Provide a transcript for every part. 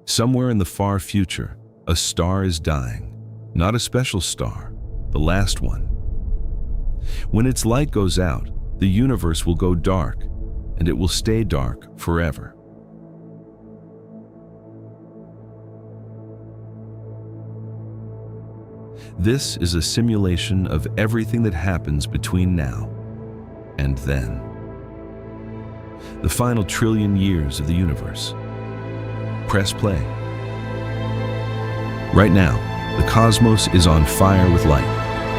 Somewhere in the far future, a star is dying. Not a special star, the last one. When its light goes out, the universe will go dark, and it will stay dark forever. This is a simulation of everything that happens between now and then. The final trillion years of the universe. Press play. Right now, the cosmos is on fire with light.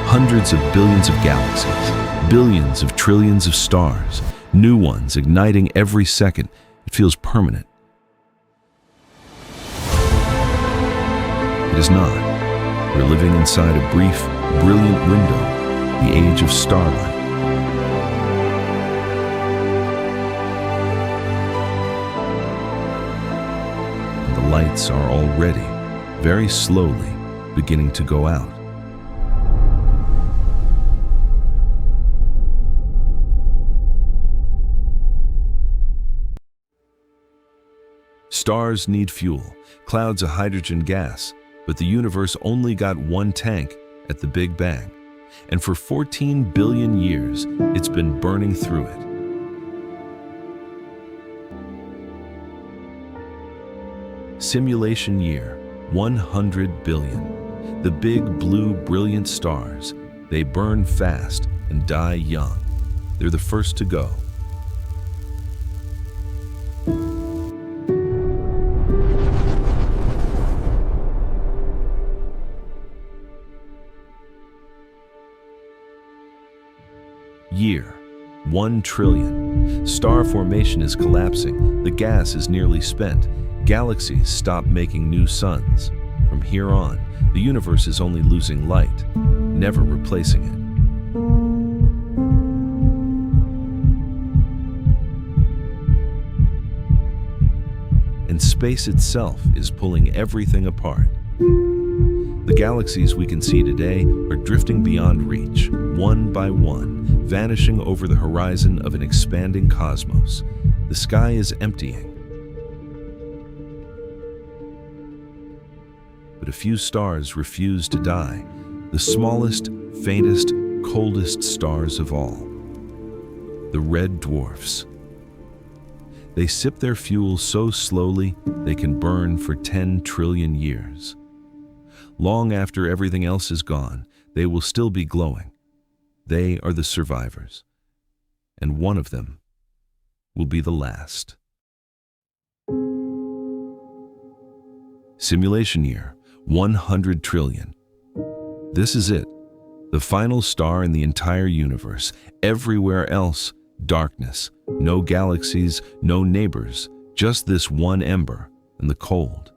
Hundreds of billions of galaxies, billions of trillions of stars, new ones igniting every second. It feels permanent. It is not. We're living inside a brief, brilliant window, the age of starlight. And the lights are already, very slowly, beginning to go out. Stars need fuel, clouds of hydrogen gas, but the universe only got one tank at the Big Bang, and for 14 billion years, it's been burning through it. Simulation year, 100 billion. The big blue brilliant stars, they burn fast and die young. They're the first to go. Year, 1 trillion. Star formation is collapsing. The gas is nearly spent. Galaxies stop making new suns. From here on, the universe is only losing light, never replacing it. And space itself is pulling everything apart. The galaxies we can see today are drifting beyond reach, one by one, vanishing over the horizon of an expanding cosmos. The sky is emptying. But a few stars refuse to die, the smallest, faintest, coldest stars of all. The red dwarfs. They sip their fuel so slowly they can burn for 10 trillion years. Long after everything else is gone, they will still be glowing. They are the survivors, and one of them will be the last. Simulation year, 100 trillion. This is it, the final star in the entire universe. Everywhere else, darkness, no galaxies, no neighbors, just this one ember and the cold.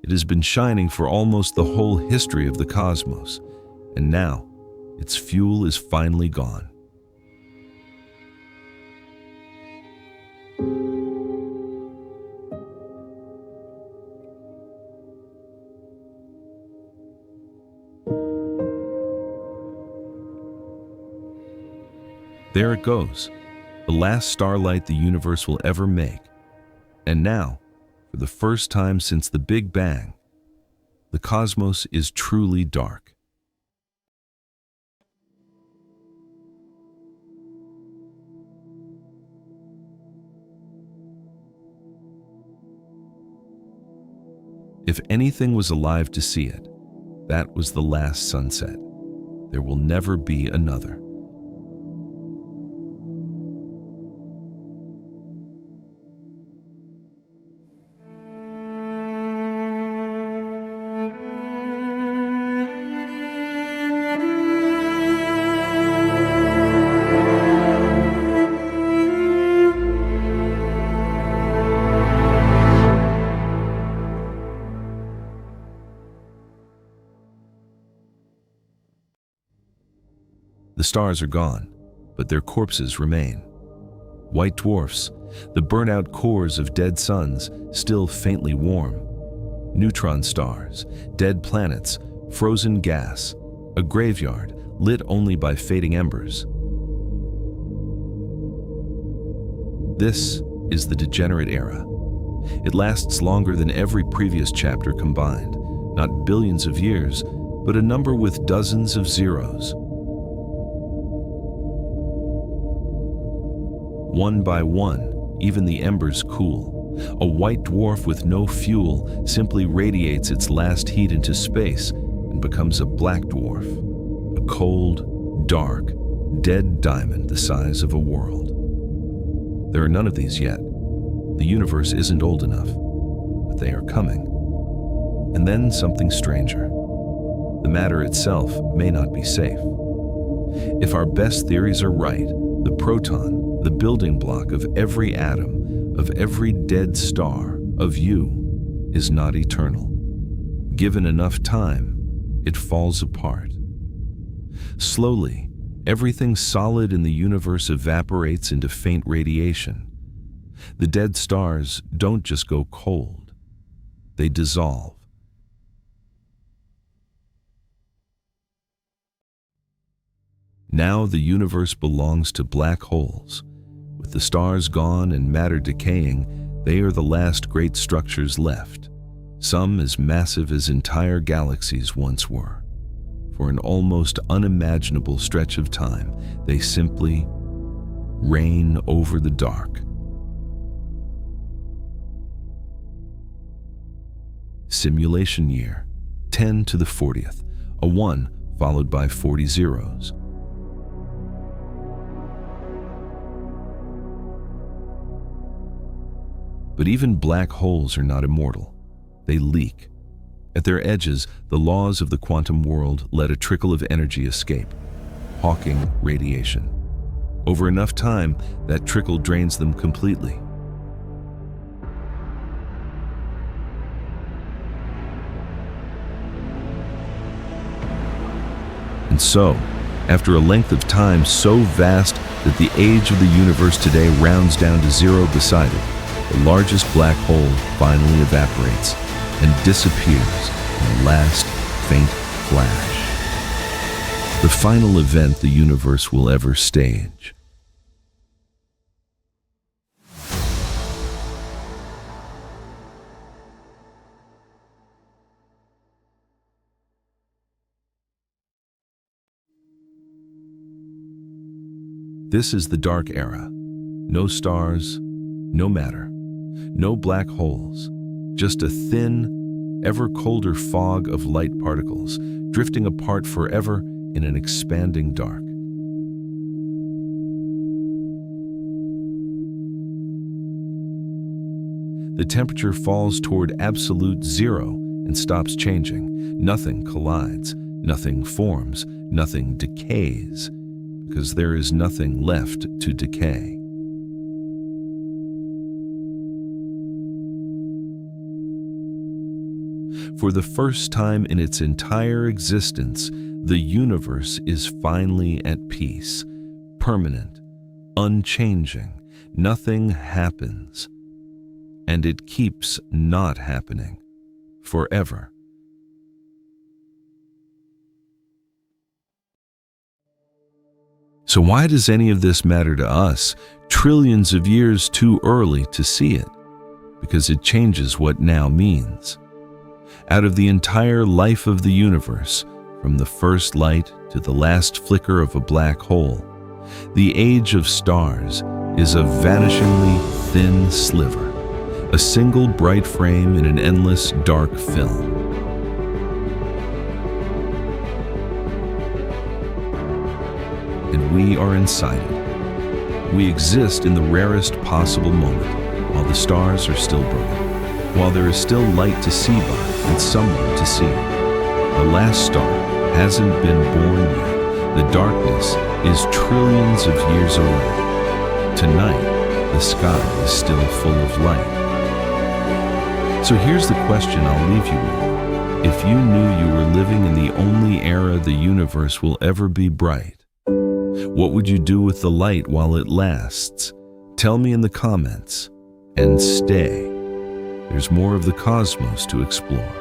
It has been shining for almost the whole history of the cosmos, and now its fuel is finally gone. There it goes, the last starlight the universe will ever make. And now, for the first time since the Big Bang, the cosmos is truly dark. If anything was alive to see it, that was the last sunset. There will never be another. The stars are gone, but their corpses remain. White dwarfs, the burnt-out cores of dead suns, still faintly warm. Neutron stars, dead planets, frozen gas, a graveyard lit only by fading embers. This is the degenerate era. It lasts longer than every previous chapter combined, not billions of years, but a number with dozens of zeros. One by one, even the embers cool. A white dwarf with no fuel simply radiates its last heat into space and becomes a black dwarf, a cold, dark, dead diamond the size of a world. There are none of these yet. The universe isn't old enough, but they are coming. And then something stranger. The matter itself may not be safe. If our best theories are right, the proton, the building block of every atom, of every dead star, of you, is not eternal. Given enough time, it falls apart. Slowly, everything solid in the universe evaporates into faint radiation. The dead stars don't just go cold, they dissolve. Now the universe belongs to black holes. With the stars gone and matter decaying, they are the last great structures left, some as massive as entire galaxies once were. For an almost unimaginable stretch of time, they simply reign over the dark. Simulation year, 10 to the 40th, a 1 followed by 40 zeros. But even black holes are not immortal. They leak. At their edges, the laws of the quantum world let a trickle of energy escape, hawking radiation. Over enough time, that trickle drains them completely. And so, after a length of time so vast that the age of the universe today rounds down to zero beside it, the largest black hole finally evaporates and disappears in a last faint flash. The final event the universe will ever stage. This is the dark era. No stars, no matter, no black holes, just a thin, ever colder fog of light particles drifting apart forever in an expanding dark. The temperature falls toward absolute zero and stops changing. Nothing collides, nothing forms, nothing decays, because there is nothing left to decay. For the first time in its entire existence, the universe is finally at peace, permanent, unchanging. Nothing happens, and it keeps not happening forever. So why does any of this matter to us, trillions of years too early to see it? Because it changes what now means. Out of the entire life of the universe, from the first light to the last flicker of a black hole, the age of stars is a vanishingly thin sliver, a single bright frame in an endless dark film. And we are inside it. We exist in the rarest possible moment, while the stars are still burning, while there is still light to see by and someone to see. The last star hasn't been born yet. The darkness is trillions of years away. Tonight, the sky is still full of light. So here's the question I'll leave you with. If you knew you were living in the only era the universe will ever be bright, what would you do with the light while it lasts? Tell me in the comments, and stay. There's more of the cosmos to explore.